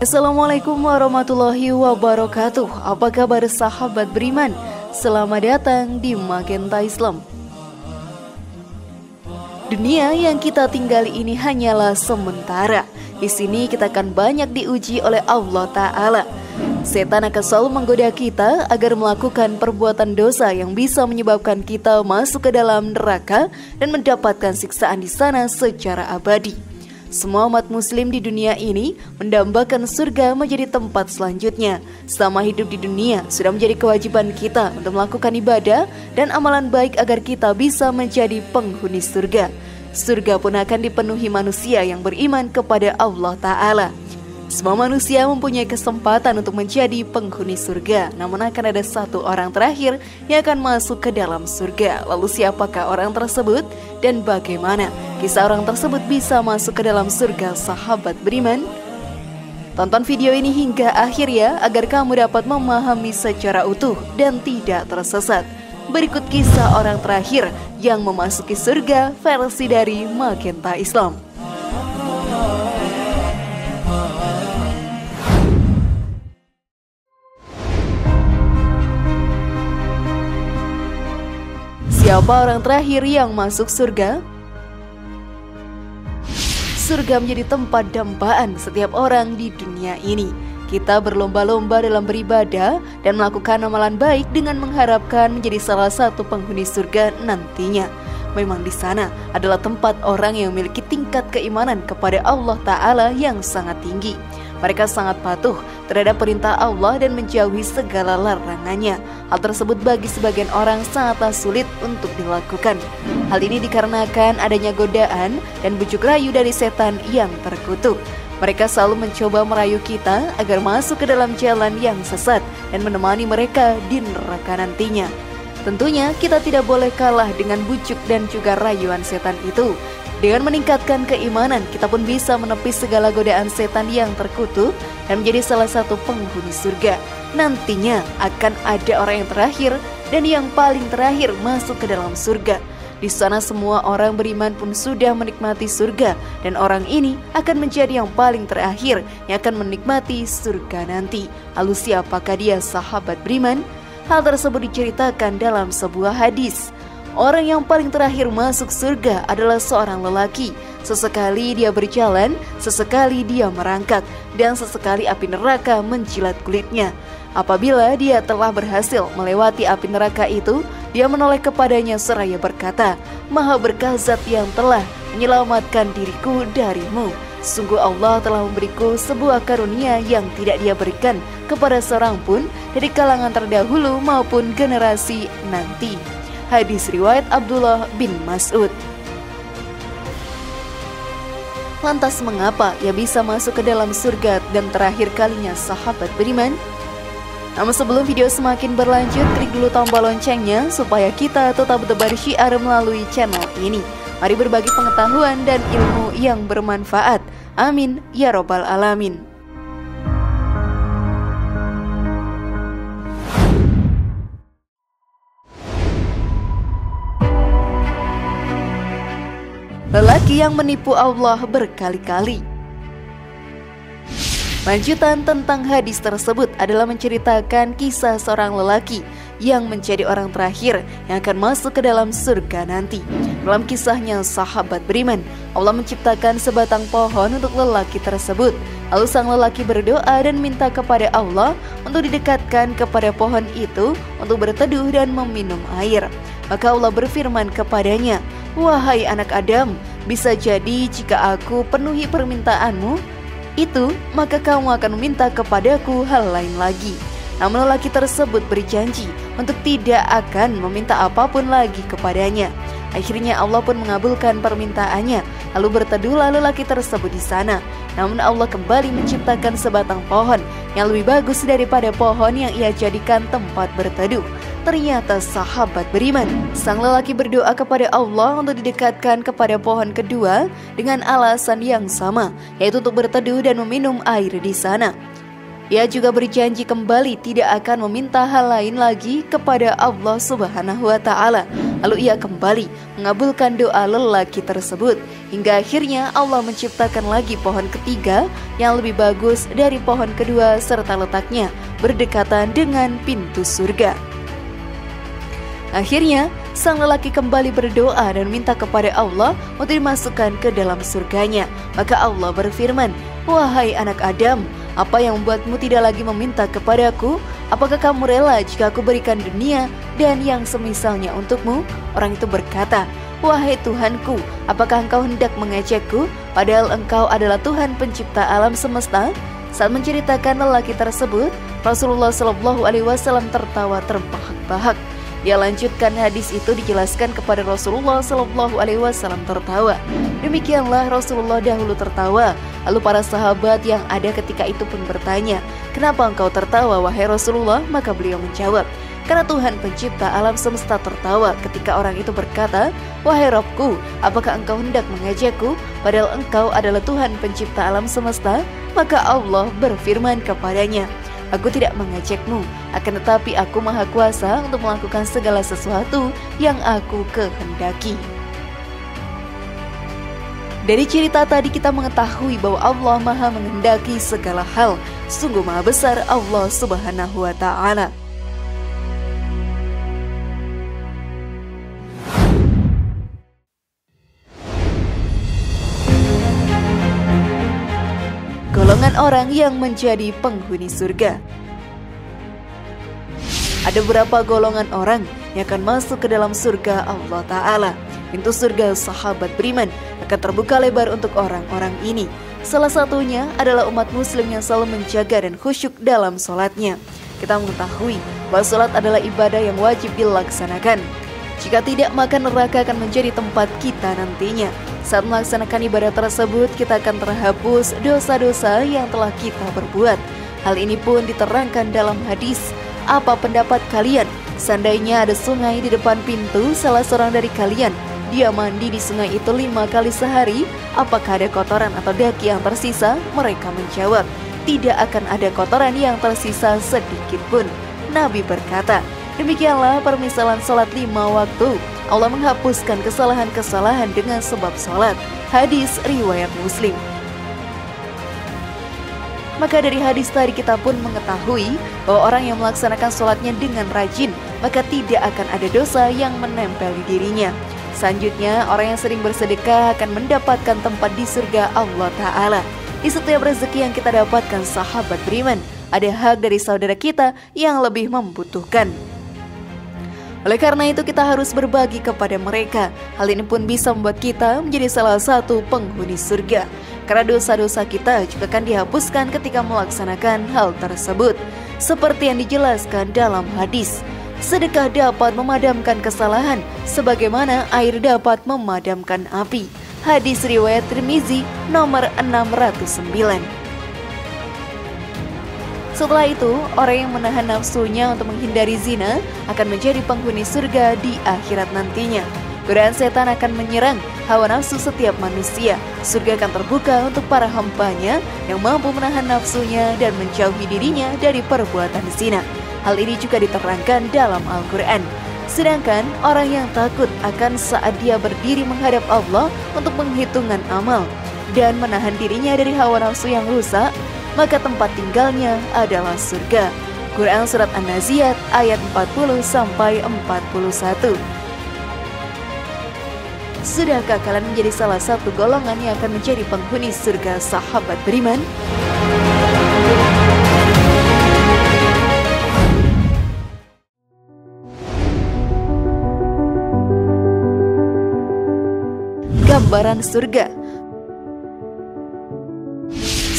Assalamualaikum warahmatullahi wabarakatuh. Apa kabar sahabat beriman? Selamat datang di Magenta Islam. Dunia yang kita tinggali ini hanyalah sementara. Di sini kita akan banyak diuji oleh Allah Ta'ala. Setan akan selalu menggoda kita agar melakukan perbuatan dosa yang bisa menyebabkan kita masuk ke dalam neraka dan mendapatkan siksaan di sana secara abadi. Semua umat muslim di dunia ini mendambakan surga menjadi tempat selanjutnya. Selama hidup di dunia, sudah menjadi kewajiban kita untuk melakukan ibadah dan amalan baik agar kita bisa menjadi penghuni surga. Surga pun akan dipenuhi manusia yang beriman kepada Allah Ta'ala. Semua manusia mempunyai kesempatan untuk menjadi penghuni surga, namun akan ada satu orang terakhir yang akan masuk ke dalam surga. Lalu siapakah orang tersebut dan bagaimana kisah orang tersebut bisa masuk ke dalam surga, sahabat beriman? Tonton video ini hingga akhir ya, agar kamu dapat memahami secara utuh dan tidak tersesat. Berikut kisah orang terakhir yang memasuki surga versi dari Magenta Islam. Siapa orang terakhir yang masuk surga? Surga menjadi tempat dambaan setiap orang di dunia ini. Kita berlomba-lomba dalam beribadah dan melakukan amalan baik dengan mengharapkan menjadi salah satu penghuni surga nantinya. Memang di sana adalah tempat orang yang memiliki tingkat keimanan kepada Allah Ta'ala yang sangat tinggi. Mereka sangat patuh terhadap perintah Allah dan menjauhi segala larangannya. Hal tersebut bagi sebagian orang sangatlah sulit untuk dilakukan. Hal ini dikarenakan adanya godaan dan bujuk rayu dari setan yang terkutuk. Mereka selalu mencoba merayu kita agar masuk ke dalam jalan yang sesat dan menemani mereka di neraka nantinya. Tentunya kita tidak boleh kalah dengan bujuk dan juga rayuan setan itu. Dengan meningkatkan keimanan, kita pun bisa menepis segala godaan setan yang terkutuk dan menjadi salah satu penghuni surga. Nantinya akan ada orang yang terakhir dan yang paling terakhir masuk ke dalam surga. Di sana semua orang beriman pun sudah menikmati surga, dan orang ini akan menjadi yang paling terakhir yang akan menikmati surga nanti. Lalu siapakah dia, sahabat beriman? Hal tersebut diceritakan dalam sebuah hadis. Orang yang paling terakhir masuk surga adalah seorang lelaki. Sesekali dia berjalan, sesekali dia merangkak, dan sesekali api neraka menjilat kulitnya. Apabila dia telah berhasil melewati api neraka itu, dia menoleh kepadanya seraya berkata, "Maha berkah Zat yang telah menyelamatkan diriku darimu. Sungguh Allah telah memberiku sebuah karunia yang tidak dia berikan kepada seorang pun dari kalangan terdahulu maupun generasi nanti." Hadis riwayat Abdullah bin Mas'ud. Lantas mengapa ia bisa masuk ke dalam surga dan terakhir kalinya, sahabat beriman? Namun sebelum video semakin berlanjut, klik dulu tombol loncengnya supaya kita tetap bertebar syiar melalui channel ini. Mari berbagi pengetahuan dan ilmu yang bermanfaat. Amin ya robbal alamin. Lelaki yang menipu Allah berkali-kali. Lanjutan tentang hadis tersebut adalah menceritakan kisah seorang lelaki yang menjadi orang terakhir yang akan masuk ke dalam surga nanti. Dalam kisahnya, sahabat beriman, Allah menciptakan sebatang pohon untuk lelaki tersebut. Lalu sang lelaki berdoa dan minta kepada Allah untuk didekatkan kepada pohon itu untuk berteduh dan meminum air. Maka Allah berfirman kepadanya, "Wahai anak Adam, bisa jadi jika aku penuhi permintaanmu itu, maka kamu akan meminta kepadaku hal lain lagi." Namun lelaki tersebut berjanji untuk tidak akan meminta apapun lagi kepadanya. Akhirnya Allah pun mengabulkan permintaannya. Lalu berteduhlah lelaki tersebut di sana. Namun Allah kembali menciptakan sebatang pohon yang lebih bagus daripada pohon yang ia jadikan tempat berteduh. Ternyata sahabat beriman, sang lelaki berdoa kepada Allah untuk didekatkan kepada pohon kedua dengan alasan yang sama, yaitu untuk berteduh dan meminum air di sana. Ia juga berjanji kembali tidak akan meminta hal lain lagi kepada Allah Subhanahu wa Ta'ala. Lalu ia kembali mengabulkan doa lelaki tersebut, hingga akhirnya Allah menciptakan lagi pohon ketiga yang lebih bagus dari pohon kedua serta letaknya berdekatan dengan pintu surga. Akhirnya sang lelaki kembali berdoa dan minta kepada Allah untuk dimasukkan ke dalam surganya. Maka Allah berfirman, "Wahai anak Adam, apa yang membuatmu tidak lagi meminta kepadaku? Apakah kamu rela jika aku berikan dunia dan yang semisalnya untukmu?" Orang itu berkata, "Wahai Tuhanku, apakah engkau hendak mengejekku? Padahal engkau adalah Tuhan pencipta alam semesta." Saat menceritakan lelaki tersebut, Rasulullah SAW tertawa terbahak-bahak. Dia lanjutkan hadis itu dijelaskan kepada Rasulullah SAW tertawa. Demikianlah Rasulullah dahulu tertawa. Lalu para sahabat yang ada ketika itu pun bertanya, "Kenapa engkau tertawa wahai Rasulullah?" Maka beliau menjawab, "Karena Tuhan pencipta alam semesta tertawa ketika orang itu berkata, 'Wahai Rabbku, apakah engkau hendak mengejekku? Padahal engkau adalah Tuhan pencipta alam semesta.' Maka Allah berfirman kepadanya, 'Aku tidak mengejekmu, akan tetapi aku maha kuasa untuk melakukan segala sesuatu yang aku kehendaki.'" Dari cerita tadi kita mengetahui bahwa Allah maha menghendaki segala hal. Sungguh maha besar Allah Subhanahu wa Ta'ala. Golongan orang yang menjadi penghuni surga. Ada beberapa golongan orang yang akan masuk ke dalam surga Allah Ta'ala. Pintu surga sahabat beriman akan terbuka lebar untuk orang-orang ini. Salah satunya adalah umat muslim yang selalu menjaga dan khusyuk dalam sholatnya. Kita mengetahui bahwa sholat adalah ibadah yang wajib dilaksanakan. Jika tidak, maka neraka akan menjadi tempat kita nantinya. Saat melaksanakan ibadah tersebut, kita akan terhapus dosa-dosa yang telah kita berbuat. Hal ini pun diterangkan dalam hadis. "Apa pendapat kalian? Seandainya ada sungai di depan pintu salah seorang dari kalian, dia mandi di sungai itu 5 kali sehari, apakah ada kotoran atau daki yang tersisa?" Mereka menjawab, "Tidak akan ada kotoran yang tersisa sedikit pun." Nabi berkata, "Demikianlah permisalan sholat 5 waktu. Allah menghapuskan kesalahan-kesalahan dengan sebab sholat." Hadis riwayat Muslim. Maka dari hadis tadi kita pun mengetahui bahwa orang yang melaksanakan sholatnya dengan rajin, maka tidak akan ada dosa yang menempel di dirinya. Selanjutnya, orang yang sering bersedekah akan mendapatkan tempat di surga Allah Ta'ala. Di setiap rezeki yang kita dapatkan sahabat beriman, ada hak dari saudara kita yang lebih membutuhkan. Oleh karena itu kita harus berbagi kepada mereka. Hal ini pun bisa membuat kita menjadi salah satu penghuni surga. Karena dosa-dosa kita juga akan dihapuskan ketika melaksanakan hal tersebut. Seperti yang dijelaskan dalam hadis, sedekah dapat memadamkan kesalahan sebagaimana air dapat memadamkan api. Hadis riwayat Tirmizi nomor 609. Setelah itu, orang yang menahan nafsunya untuk menghindari zina akan menjadi penghuni surga di akhirat nantinya. Godaan setan akan menyerang hawa nafsu setiap manusia. Surga akan terbuka untuk para hambanya yang mampu menahan nafsunya dan menjauhi dirinya dari perbuatan zina. Hal ini juga diterangkan dalam Al-Quran. Sedangkan orang yang takut akan saat dia berdiri menghadap Allah untuk penghitungan amal dan menahan dirinya dari hawa nafsu yang rusak, maka tempat tinggalnya adalah surga. Quran Surat An-Naziat ayat 40-41. Sudahkah kalian menjadi salah satu golongan yang akan menjadi penghuni surga sahabat beriman? Gambaran surga.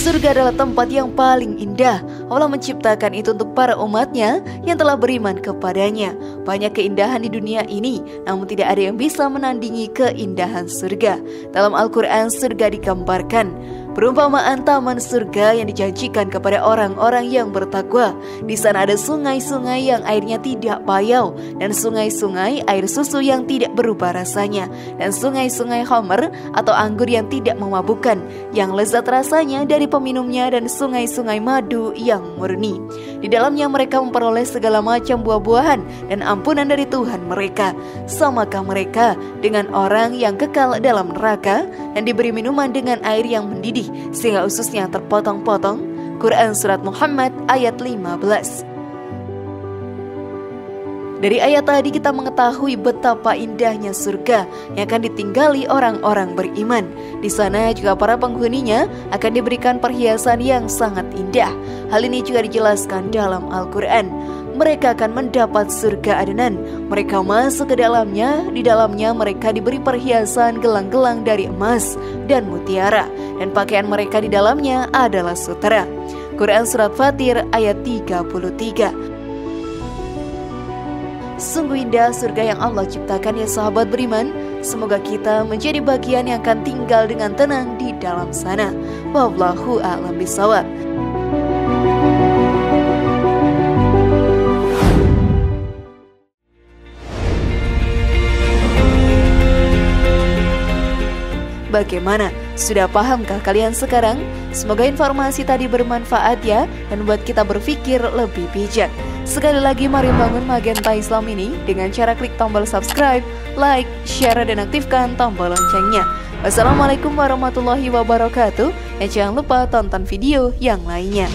Surga adalah tempat yang paling indah. Allah menciptakan itu untuk para umatnya yang telah beriman kepadanya. Banyak keindahan di dunia ini, namun tidak ada yang bisa menandingi keindahan surga. Dalam Al-Quran, surga digambarkan Perumpamaan taman surga yang dijanjikan kepada orang-orang yang bertakwa. Di sana ada sungai-sungai yang airnya tidak payau, dan sungai-sungai air susu yang tidak berubah rasanya, dan sungai-sungai khamr atau anggur yang tidak memabukkan, yang lezat rasanya dari peminumnya, dan sungai-sungai madu yang murni. Di dalamnya mereka memperoleh segala macam buah-buahan dan ampunan dari Tuhan mereka. Samakah mereka dengan orang yang kekal dalam neraka dan diberi minuman dengan air yang mendidih sehingga ususnya terpotong-potong? Quran Surat Muhammad ayat 15. Dari ayat tadi kita mengetahui betapa indahnya surga yang akan ditinggali orang-orang beriman. Di sana juga para penghuninya akan diberikan perhiasan yang sangat indah. Hal ini juga dijelaskan dalam Al-Quran. Mereka akan mendapat surga Adnan. Mereka masuk ke dalamnya. Di dalamnya mereka diberi perhiasan gelang-gelang dari emas dan mutiara, dan pakaian mereka di dalamnya adalah sutera. Quran Surat Fatir ayat 33. Sungguh indah surga yang Allah ciptakan ya sahabat beriman. Semoga kita menjadi bagian yang akan tinggal dengan tenang di dalam sana. Wallahu a'lam bishawab. Bagaimana? Sudah pahamkah kalian sekarang? Semoga informasi tadi bermanfaat ya, dan buat kita berpikir lebih bijak. Sekali lagi mari bangun Magenta Islam ini dengan cara klik tombol subscribe, like, share, dan aktifkan tombol loncengnya. Wassalamualaikum warahmatullahi wabarakatuh. Dan jangan lupa tonton video yang lainnya.